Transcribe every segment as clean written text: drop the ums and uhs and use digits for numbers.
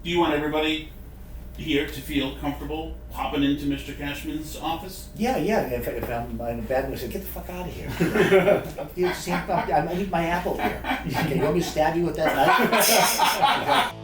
Do you want everybody here to feel comfortable popping into Mr. Cashman's office? Yeah. If I'm in a bad mood, I say, get the fuck out of here. I need my apple here. Okay, you want me to stab you with that knife?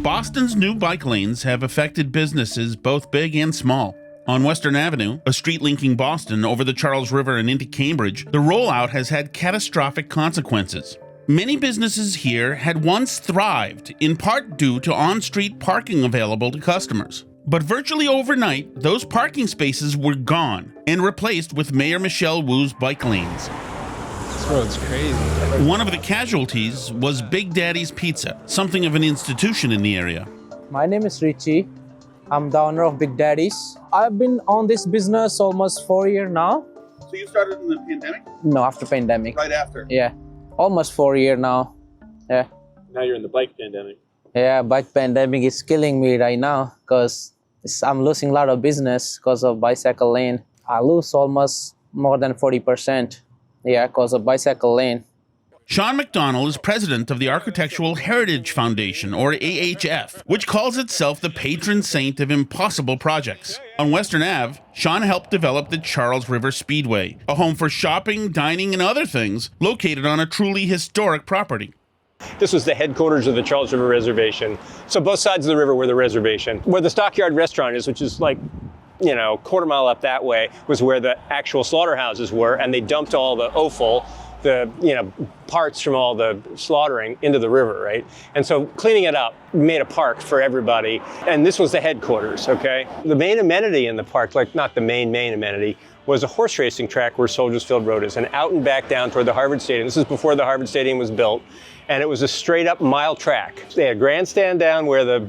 Boston's new bike lanes have affected businesses both big and small. On Western Avenue, a street linking Boston over the Charles River and into Cambridge, the rollout has had catastrophic consequences. Many businesses here had once thrived, in part due to on-street parking available to customers. But virtually overnight, those parking spaces were gone and replaced with Mayor Michelle Wu's bike lanes. This road's crazy. One of the casualties was Big Daddy's Pizza, something of an institution in the area. My name is Richie. I'm the owner of Big Daddy's. I've been on this business almost 4 years now. So you started in the pandemic? No, after pandemic. Right after? Yeah, almost 4 years now. Yeah. Now you're in the bike pandemic. Yeah, bike pandemic is killing me right now because I'm losing a lot of business because of bicycle lane. I lose almost more than 40%. Yeah, because of bicycle lane. Sean McDonald is president of the Architectural Heritage Foundation, or AHF, which calls itself the patron saint of impossible projects. On Western Ave, Sean helped develop the Charles River Speedway, a home for shopping, dining, and other things located on a truly historic property. This was the headquarters of the Charles River Reservation. So both sides of the river were the reservation. Where the Stockyard restaurant is, which is like, you know, quarter mile up that way, was where the actual slaughterhouses were, and they dumped all the offal, the, you know, parts from all the slaughtering into the river, right? And so cleaning it up made a park for everybody, and this was the headquarters, okay? The main amenity in the park, like not the main amenity, was a horse racing track where Soldiers Field Road is, and out and back down toward the Harvard Stadium. This is before the Harvard Stadium was built, and it was a straight up mile track. They had a grandstand down where the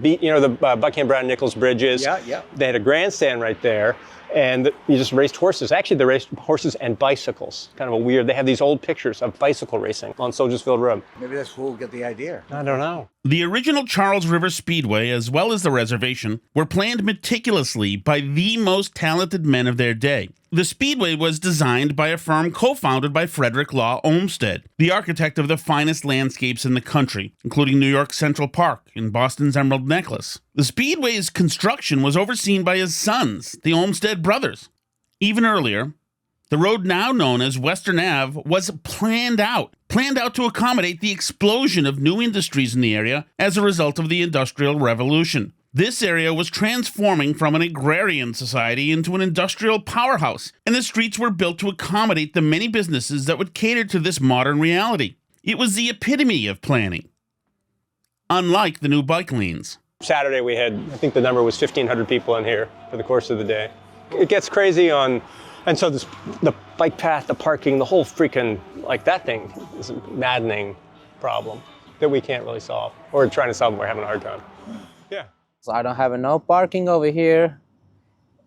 Buckingham Brown Nichols Bridge is. Yeah. They had a grandstand right there, and you just raced horses. Actually, they raced horses and bicycles. Kind of a weird, they have these old pictures of bicycle racing on Soldiers Field Road. Maybe that's who will get the idea. I don't know. The original Charles River Speedway, as well as the reservation, were planned meticulously by the most talented men of their day. The Speedway was designed by a firm co-founded by Frederick Law Olmsted, the architect of the finest landscapes in the country, including New York's Central Park and Boston's Emerald Necklace. The Speedway's construction was overseen by his sons, the Olmsted brothers. Even earlier, the road now known as Western Ave was planned out to accommodate the explosion of new industries in the area as a result of the Industrial Revolution. This area was transforming from an agrarian society into an industrial powerhouse, and the streets were built to accommodate the many businesses that would cater to this modern reality. It was the epitome of planning, unlike the new bike lanes. Saturday we had, I think the number was 1,500 people in here for the course of the day. It gets crazy and so the bike path, the parking, the whole freaking, like that thing is a maddening problem that we can't really solve. Or trying to solve, and we're having a hard time. Yeah. So I don't have enough parking over here.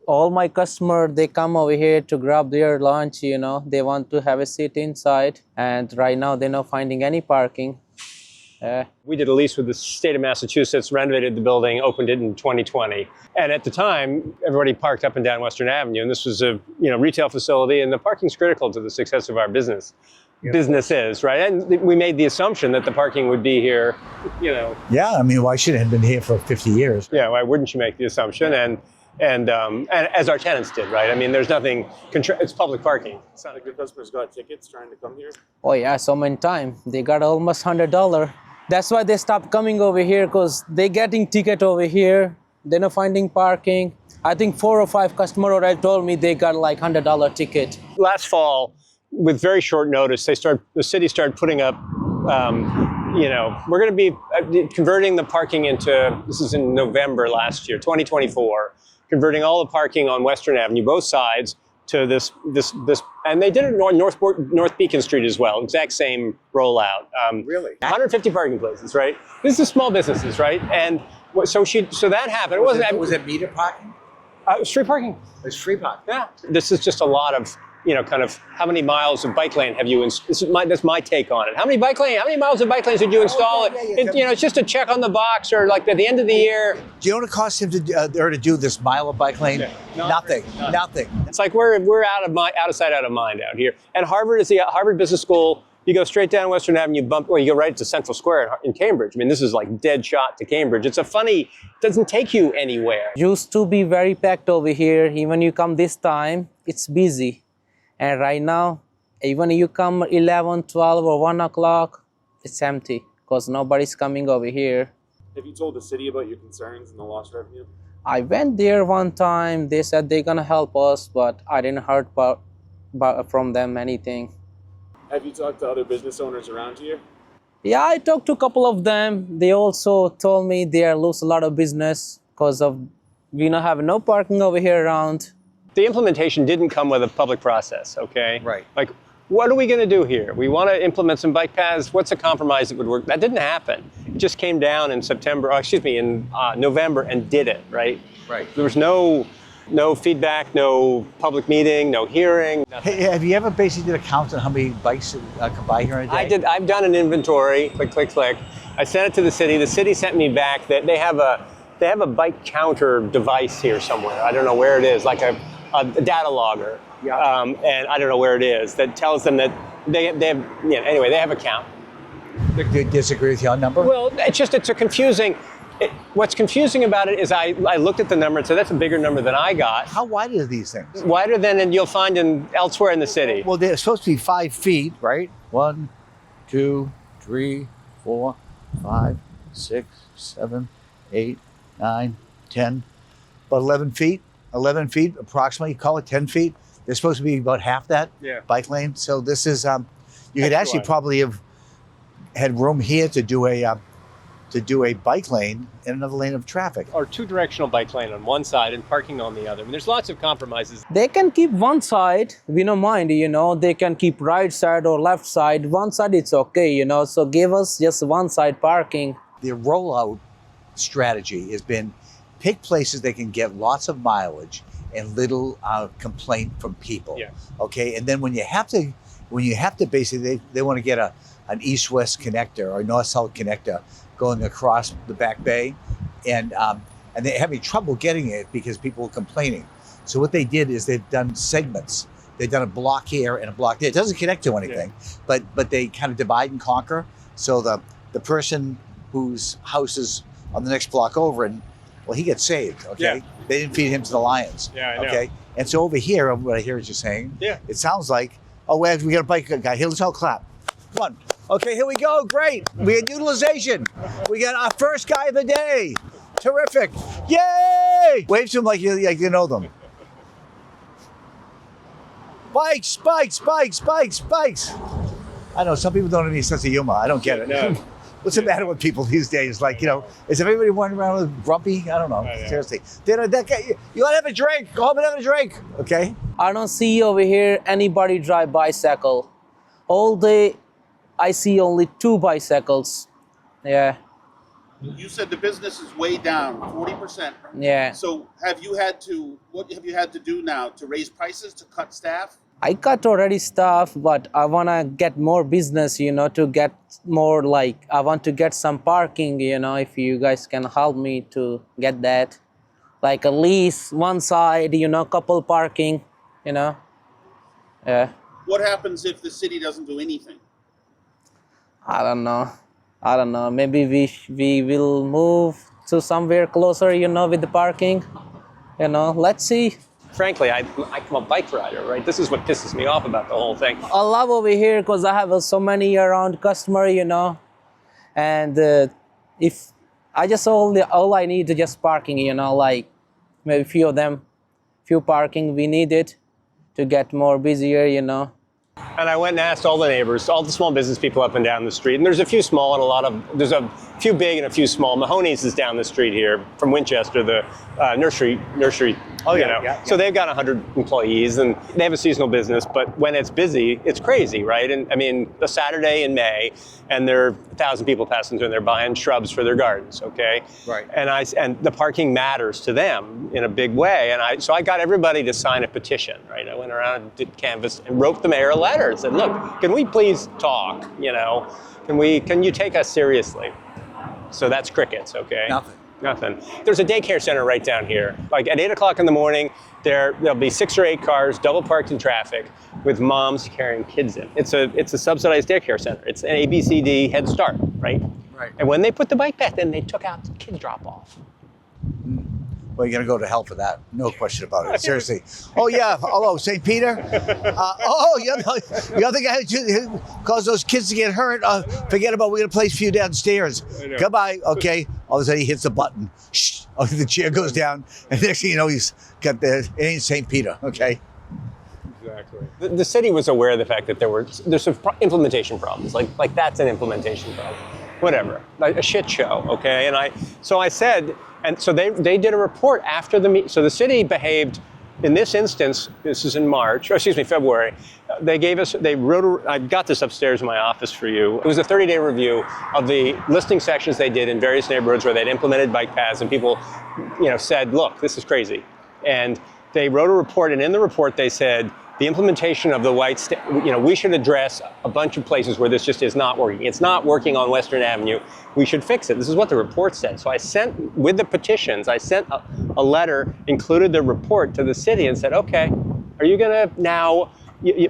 All my customers, they come over here to grab their lunch, you know. They want to have a seat inside. And right now, they're not finding any parking. We did a lease with the state of Massachusetts, renovated the building, opened it in 2020. And at the time, everybody parked up and down Western Avenue. And this was a retail facility, and the parking's critical to the success of our business. Yep. Businesses, right? And we made the assumption that the parking would be here, you know. Yeah, I mean, why should it have been here for 50 years? Yeah, why wouldn't you make the assumption? And as our tenants did, right? I mean, there's nothing, it's public parking. It's not like your customers got tickets trying to come here? Oh yeah, so many times. They got almost $100. That's why they stopped coming over here, because they getting ticket over here. They're not finding parking. I think 4 or 5 customers already told me they got like $100 ticket. Last fall, with very short notice, the city started putting up, we're going to be converting the parking into, this is in November last year, 2024, converting all the parking on Western Avenue, both sides, to this, and they did it on North Beacon Street as well, exact same rollout. Really? 150 parking places, right? This is small businesses, right? And so that happened. It wasn't. Was it meter parking? Street parking. It's free parking. Yeah. This is just a lot of kind of how many miles of bike lane have you, that's my take on it. How many miles of bike lanes did you install? It's just a check on the box, or like at the end of the year. Do you know what it costs him to do this mile of bike lane? Nothing. It's like we're out of sight, out of mind out here. And Harvard is the Harvard Business School. You go straight down Western Avenue, you go right to Central Square in Cambridge. I mean, this is like dead shot to Cambridge. It doesn't take you anywhere. Used to be very packed over here. Even you come this time, it's busy. And right now, even you come 11, 12 or 1 o'clock, it's empty because nobody's coming over here. Have you told the city about your concerns and the lost revenue? I went there one time. They said they're gonna help us, but I didn't heard from them anything. Have you talked to other business owners around here? Yeah, I talked to a couple of them. They also told me they lose a lot of business because of we don't have no parking over here around. The implementation didn't come with a public process, okay? Right. Like, what are we going to do here? We want to implement some bike paths. What's a compromise that would work? That didn't happen. It just came down in in November and did it, right? Right. There was no feedback, no public meeting, no hearing. Nothing. Hey, have you ever basically did a count on how many bikes come by here in a day? I've done an inventory, click. I sent it to the city. The city sent me back that they have a bike counter device here somewhere. I don't know where it is, like a data logger. Yeah. And I don't know where it is, that tells them that they have a count. Do you disagree with your number? Well, what's confusing about it is I looked at the number and said, that's a bigger number than I got. How wide are these things? Wider than you'll find elsewhere in the city. Well, they're supposed to be 5 feet, right? 1, 2, 3, 4, 5, 6, 7, 8, 9, 10, about 11 feet. 11 feet approximately, call it 10 feet. They're supposed to be about half that bike lane. So this is, you could actually probably have had room here to do a bike lane and another lane of traffic. Or two-directional bike lane on one side and parking on the other. I mean, there's lots of compromises. They can keep one side, we don't mind, they can keep right side or left side. One side, it's okay, so give us just one side parking. The rollout strategy has been pick places they can get lots of mileage and little complaint from people. Yeah. Okay, and then when you have to basically, they want to get an east-west connector or north-south connector going across the back bay, and they're having trouble getting it because people are complaining. So what they did is they've done segments. They've done a block here and a block there. It doesn't connect to anything, but they kind of divide and conquer. So the person whose house is on the next block over, and well, he gets saved. Okay, they didn't feed him to the lions. Yeah, I know. Okay, and so over here, what I hear is you saying, it sounds like, oh, we got a bike guy. Here, let's all clap. One. Okay, here we go. Great. We had utilization. We got our first guy of the day. Terrific. Yay! Wave to them like you know them. Bikes. I know some people don't have any sense of humor. I don't get it. No. What's the matter with people these days? Like, is everybody running around with grumpy? I don't know. Seriously. That guy, you want to have a drink? Go home and have a drink. Okay. I don't see over here anybody drive bicycle. All day, I see only 2 bicycles. Yeah. You said the business is way down, 40%. Yeah. So what have you had to do now to raise prices, to cut staff? I cut already staff, but I want to get more business, to get more, I want to get some parking, if you guys can help me to get that. Like at least one side, couple parking, Yeah. What happens if the city doesn't do anything? I don't know. Maybe we will move to somewhere closer, with the parking. Let's see. Frankly, I'm a bike rider, right? This is what pisses me off about the whole thing. I love over here because I have so many around customer, and if I just all I need is just parking, like maybe few parking we need it to get more busier, And I went and asked all the neighbors, all the small business people up and down the street, and there's a few small and there's a few big and a few small. Mahoney's is down the street here from Winchester, the nursery. Oh, you yeah, know. yeah. So they've got 100 employees, and they have a seasonal business. But when it's busy, it's crazy, right? And I mean, a Saturday in May, and there are 1,000 people passing through, and they're buying shrubs for their gardens. Okay. Right. And the parking matters to them in a big way. And so I got everybody to sign a petition, right? I went around and did canvas and wrote the mayor a letter and said, look, can we please talk? You know, can you take us seriously? So that's crickets, okay? Nothing. There's a daycare center right down here. Like at 8 o'clock in the morning, there'll be 6 or 8 cars double parked in traffic with moms carrying kids in. It's a subsidized daycare center. It's an ABCD Head Start, right? Right. And when they put the bike path in, they took out the kid drop off. Well, you're going to go to hell for that. No question about it. Seriously. Oh, yeah. Hello, St. Peter. You're the guy who caused those kids to get hurt. Forget about it. We're going to place a few downstairs. Goodbye. Okay. All of a sudden, he hits the button. Shh. Oh, the chair goes down. And next thing you know, he's got it ain't St. Peter. Okay. Exactly. The city was aware of the fact that there's some implementation problems. Like that's an implementation problem. Whatever, like a shit show, okay? And I said, and so they did a report after the meeting. So the city behaved, in this instance, this is in February, I've got this upstairs in my office for you. It was a 30-day review of the listing sections they did in various neighborhoods where they'd implemented bike paths, and people, said, look, this is crazy. And they wrote a report, and in the report they said, the implementation of the we should address a bunch of places where this just is not working. It's not working on Western Avenue. We should fix it. This is what the report said. So I sent, with the petitions, a letter, included the report to the city and said, okay, are you gonna now,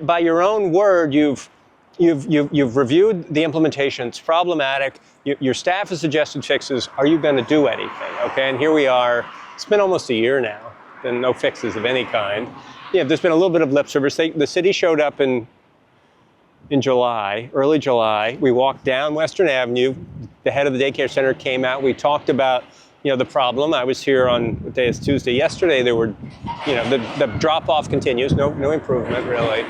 by your own word, you've reviewed the implementation, it's problematic, your staff has suggested fixes, are you gonna do anything? Okay, and here we are, it's been almost a year now, and no fixes of any kind. Yeah, there's been a little bit of lip service. The city showed up in July, early July. We walked down Western Avenue. The head of the daycare center came out. We talked about, the problem. I was here on, what day is Tuesday? Yesterday, there were, the drop-off continues. No improvement, really.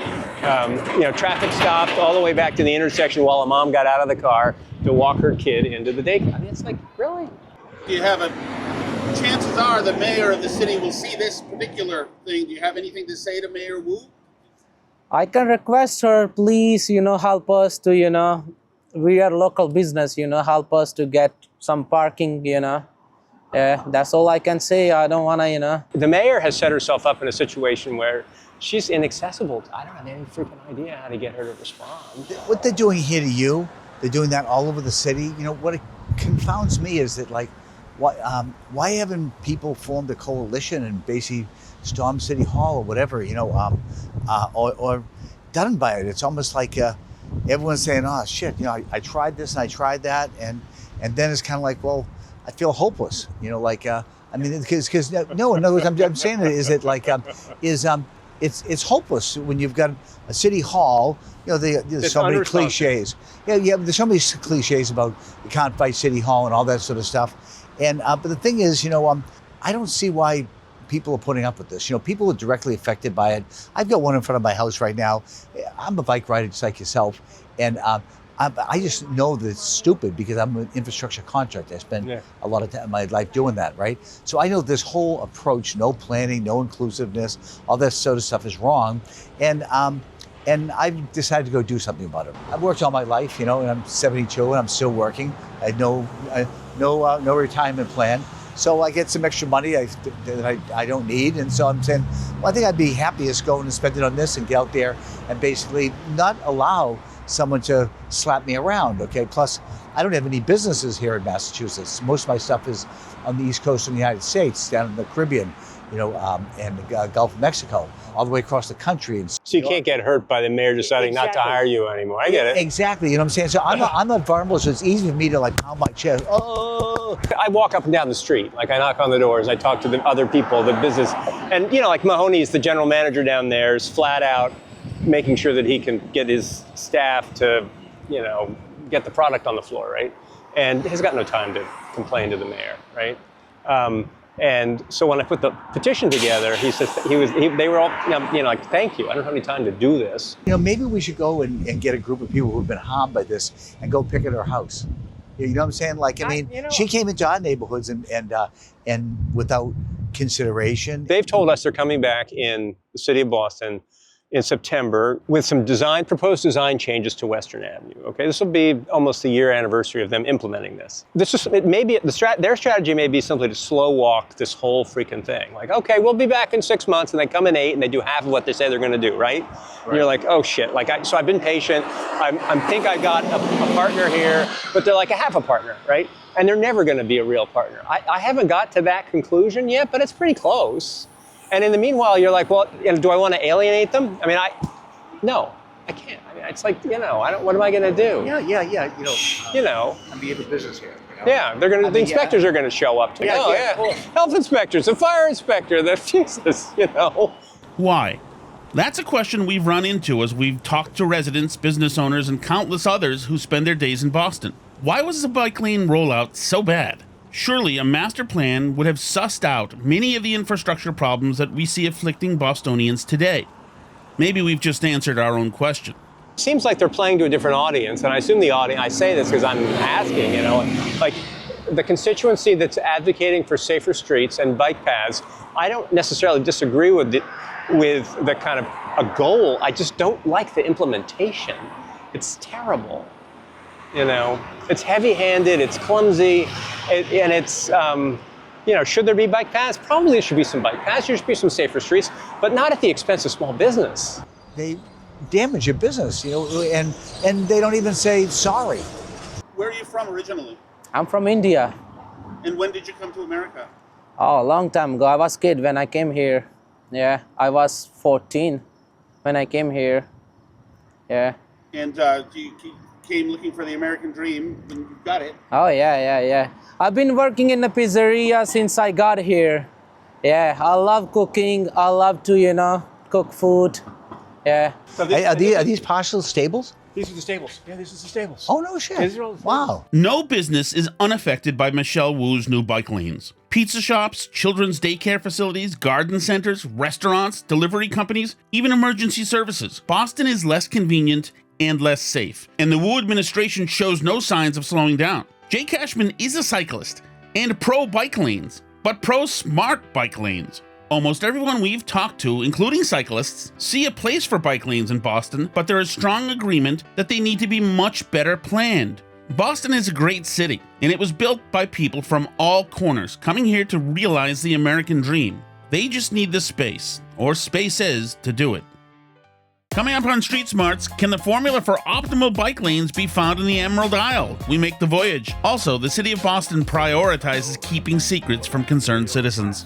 Traffic stopped all the way back to the intersection while a mom got out of the car to walk her kid into the daycare. I mean, it's like, really? Do you have chances are the mayor of the city will see this particular thing. Do you have anything to say to Mayor Wu? I can request her, please, help us to, we are local business, help us to get some parking, that's all I can say. I don't want to, The mayor has set herself up in a situation where she's inaccessible. I don't have any freaking idea how to get her to respond. What they're doing here to you, they're doing that all over the city. What it confounds me is that, why haven't people formed a coalition and basically stormed City Hall or whatever, or done by it? It's almost like everyone's saying, oh, shit, I tried this and I tried that. And then it's kind of like, well, I feel hopeless, because in other words, I'm saying it is that it's hopeless when you've got a city hall. There's so many cliches. Yeah, there's so many cliches about you can't fight City Hall and all that sort of stuff. And but the thing is, I don't see why people are putting up with this. People are directly affected by it. I've got one in front of my house right now. I'm a bike rider just like yourself, and I just know that it's stupid because I'm an infrastructure contractor. I spent a lot of time in my life doing that, right? So I know this whole approach, no planning, no inclusiveness, all that sort of stuff is wrong, and I've decided to go do something about it. I've worked all my life, and I'm 72 and I'm still working. I had no retirement plan. So I get some extra money that I don't need. And so I'm saying, well, I think I'd be happiest going and spend it on this and get out there and basically not allow someone to slap me around, okay? Plus, I don't have any businesses here in Massachusetts. Most of my stuff is on the East Coast of the United States, down in the Caribbean, and the Gulf of Mexico, all the way across the country. So you can't get hurt by the mayor deciding not to hire you anymore. I get it. Exactly, you know what I'm saying? So I'm not vulnerable, so it's easy for me to pound my chest. Oh! I walk up and down the street, I knock on the doors, I talk to the other people, the business, and Mahoney's the general manager down there is flat out making sure that he can get his staff to, get the product on the floor, right? And has got no time to complain to the mayor, right? And so when I put the petition together, he says they were all, thank you. I don't have any time to do this. Maybe we should go and get a group of people who've been harmed by this and go picket our house. You know what I'm saying? Like, I mean, she came into our neighborhoods and without consideration. They've told us they're coming back in the city of Boston in September with some proposed design changes to Western Avenue. Okay, this will be almost the year anniversary of them implementing this. Their strategy may be simply to slow walk this whole freaking thing. Like, okay, we'll be back in 6 months, and they come in 8, and they do half of what they say they're going to do, right? And you're like, oh shit! So I've been patient. I think I got a partner here, but they're like a half a partner, right? And they're never going to be a real partner. I haven't got to that conclusion yet, but it's pretty close. And in the meanwhile, you're like, well, do I want to alienate them? I mean, no, I can't. I mean, it's like, what am I going to do? Yeah. I'm being the business here. Yeah, the inspectors are going to show up too. Health inspectors, the fire inspector, Jesus, Why? That's a question we've run into as we've talked to residents, business owners, and countless others who spend their days in Boston. Why was the bike lane rollout so bad? Surely a master plan would have sussed out many of the infrastructure problems that we see afflicting Bostonians today. Maybe we've just answered our own question. Seems like they're playing to a different audience, and I assume the audience, I say this because I'm asking, like the constituency that's advocating for safer streets and bike paths, I don't necessarily disagree with the kind of a goal. I just don't like the implementation. It's terrible. It's heavy-handed, it's clumsy, and it's, should there be bike paths? Probably there should be some bike paths, there should be some safer streets, but not at the expense of small business. They damage your business, and they don't even say sorry. Where are you from originally? I'm from India. And when did you come to America? Oh, a long time ago. I was a kid when I came here. Yeah, I was 14 when I came here. Yeah. And you came looking for the American dream, and you got it. Oh, yeah. I've been working in a pizzeria since I got here. Yeah, I love cooking. I love to, cook food. Yeah. So are these partial stables? These are the stables. Yeah, these are the stables. Oh, no shit. Wow. No business is unaffected by Michelle Wu's new bike lanes. Pizza shops, children's daycare facilities, garden centers, restaurants, delivery companies, even emergency services. Boston is less convenient and less safe, and the Wu administration shows no signs of slowing down. Jay Cashman is a cyclist and pro-bike lanes, but pro-smart bike lanes. Almost everyone we've talked to, including cyclists, see a place for bike lanes in Boston, but there is strong agreement that they need to be much better planned. Boston is a great city, and it was built by people from all corners coming here to realize the American dream. They just need the space, or spaces, to do it. Coming up on Street Smarts, can the formula for optimal bike lanes be found in the Emerald Isle? We make the voyage. Also, the city of Boston prioritizes keeping secrets from concerned citizens.